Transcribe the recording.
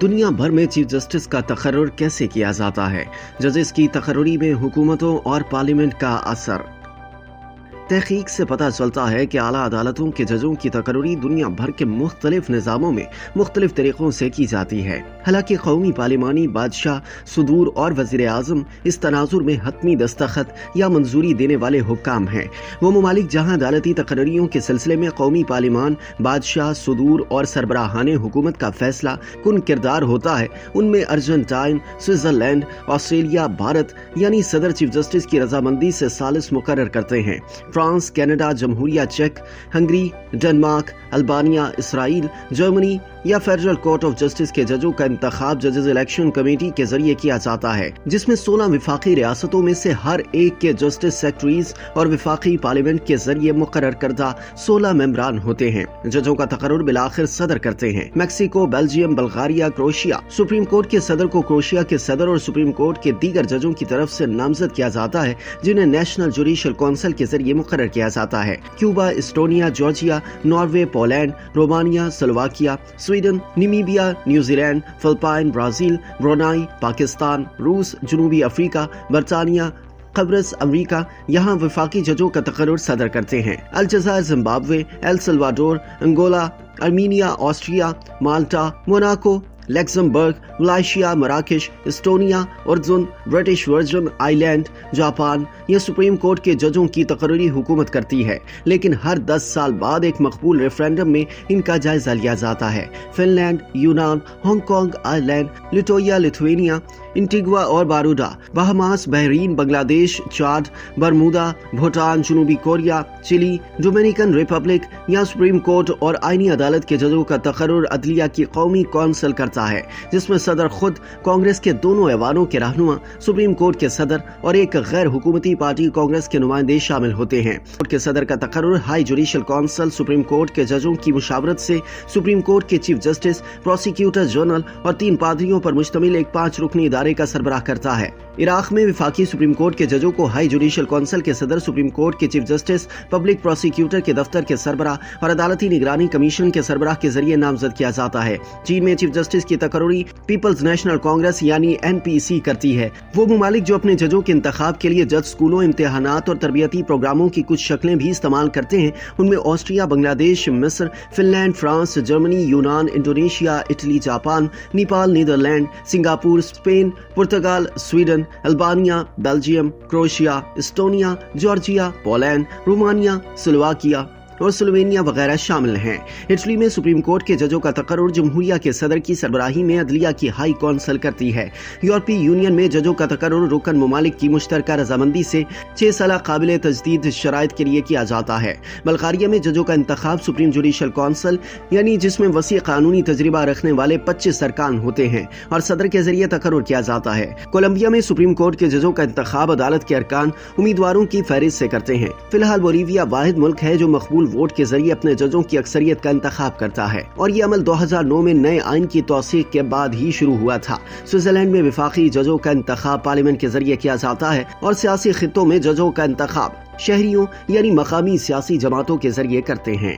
دنیا بھر میں چیف جسٹس کا تقرر کیسے کیا جاتا ہے؟ ججز کی تقرری میں حکومتوں اور پارلیمنٹ کا اثر۔ تحقیق سے پتہ چلتا ہے کہ اعلیٰ عدالتوں کے ججوں کی تقرری دنیا بھر کے مختلف نظاموں میں مختلف طریقوں سے کی جاتی ہے۔ حالانکہ قومی پارلیمانی بادشاہ، صدور اور وزیر اعظم اس تناظر میں حتمی دستخط یا منظوری دینے والے حکام ہیں۔ وہ ممالک جہاں عدالتی تقرریوں کے سلسلے میں قومی پارلیمان، بادشاہ، صدور اور سربراہان حکومت کا فیصلہ کن کردار ہوتا ہے، ان میں ارجنٹائن، سوئٹزرلینڈ، آسٹریلیا، بھارت یعنی صدر چیف جسٹس کی رضامندی سے ثالث مقرر کرتے ہیں۔ فرانس، کینیڈا، جمہوریہ چیک، ہنگری، ڈنمارک، البانیہ، اسرائیل، جرمنی یا فیڈرل کورٹ آف جسٹس کے ججوں کا انتخاب ججز الیکشن کمیٹی کے ذریعے کیا جاتا ہے، جس میں 16 وفاقی ریاستوں میں سے ہر ایک کے جسٹس سیکرٹریز اور وفاقی پارلیمنٹ کے ذریعے مقرر کردہ 16 ممبران ہوتے ہیں۔ ججوں کا تقرر بالآخر صدر کرتے ہیں۔ میکسیکو، بیلجیم، بلغاریہ، کروشیا۔ سپریم کورٹ کے صدر کو کروشیا کے صدر اور سپریم کورٹ کے دیگر ججوں کی طرف سے نامزد کیا جاتا ہے، جنہیں نیشنل جوڈیشل کونسل کے ذریعے مقرر کیا جاتا ہے۔ Cuba, Estonia, Georgia, Norway, Poland, Romania, Slovakia, Sweden, Namibia, New Zealand, Philippines, Brazil, Brunei, Pakistan, روس، جنوبی افریقہ، برطانیہ، قبرص، امریکہ یہاں وفاقی ججوں کا تقرر صدر کرتے ہیں۔ الجزائر، Zimbabwe, El Salvador, Angola, Armenia, Austria, Malta, Monaco, Luxembourg, Malaysia, مراکش، اسٹونیا، اردن، British Virgin island, Japan یہ سپریم کورٹ کے ججوں کی تقرری حکومت کرتی ہے، لیکن ہر 10 سال بعد ایک مقبول ریفرینڈم میں ان کا جائزہ لیا جاتا ہے۔ فن لینڈ، یونان، Hong Kong, Ireland, Latvia, لتھوینیا، Antigua اور باربوڈا، بہاماس، بحرین، بنگلہ دیش، چاڈ، برمودا، بھوٹان، جنوبی کوریا، چلی، ڈومینیکن ریپبلک یا سپریم کورٹ اور آئینی عدالت کے ججوں کا تقرر عدلیہ کی قومی کونسل کرتا ہے، جس میں صدر خود، کانگریس کے دونوں ایوانوں کے رہنما، سپریم کورٹ کے صدر اور ایک غیر حکومتی پارٹی کانگریس کے نمائندے شامل ہوتے ہیں۔ کورٹ کے صدر کا تقرر high judicial council supreme court کے ججوں کی مشاورت سے سپریم کورٹ کے چیف جسٹس، پروسیکیوٹر جنرل اور 3 پادریوں پر مشتمل ایک 5 رکنی ادارے کا سربراہ کرتا ہے۔ عراق میں وفاقی سپریم کورٹ کے ججوں کو ہائی جوڈیشل کونسل کے صدر، سپریم کورٹ کے چیف جسٹس، پبلک پروسیکیوٹر کے دفتر کے سربراہ اور عدالتی نگرانی کمیشن کے سربراہ کے ذریعے نامزد کیا جاتا ہے۔ چین میں چیف جسٹس کی تقرری پیپلز نیشنل کانگریس یعنی NPC کرتی ہے۔ وہ ممالک جو اپنے ججوں کے انتخاب کے لیے جج اسکولوں، امتحانات اور تربیتی پروگراموں کی کچھ شکلیں بھی استعمال کرتے ہیں، ان میں آسٹریا، بنگلہ دیش، مصر، فن لینڈ، فرانس، جرمنی، یونان، Indonesia, Italy, Japan, Nepal, Netherland, Singapore, Spain, Portugal, Sweden, Albania, Belgium, Croatia, Estonia, Georgia, Poland, Romania, Slovakia اور سلووینیا وغیرہ شامل ہیں۔ اٹلی میں سپریم کورٹ کے ججوں کا تقرر جمہوریہ کے صدر کی سربراہی میں عدلیہ کی ہائی کونسل کرتی ہے۔ یورپی یونین میں ججوں کا تقرر رکن ممالک کی مشترکہ رضامندی سے 6 سالہ قابل تجدید شرائط کے لیے کیا جاتا ہے۔ بلغاریہ میں ججوں کا انتخاب سپریم جوڈیشل کونسل یعنی جس میں وسیع قانونی تجربہ رکھنے والے 25 ارکان ہوتے ہیں اور صدر کے ذریعے تقرر کیا جاتا ہے۔ کولمبیا میں سپریم کورٹ کے ججوں کا انتخاب عدالت کے ارکان امیدواروں کی فہرست سے کرتے ہیں۔ فی الحال بولیویا واحد ملک ہے جو مقبول ووٹ کے ذریعے اپنے ججوں کی اکثریت کا انتخاب کرتا ہے، اور یہ عمل 2009 میں نئے آئین کی توثیق کے بعد ہی شروع ہوا تھا۔ سوئٹزرلینڈ میں وفاقی ججوں کا انتخاب پارلیمنٹ کے ذریعے کیا جاتا ہے اور سیاسی خطوں میں ججوں کا انتخاب شہریوں یعنی مقامی سیاسی جماعتوں کے ذریعے کرتے ہیں۔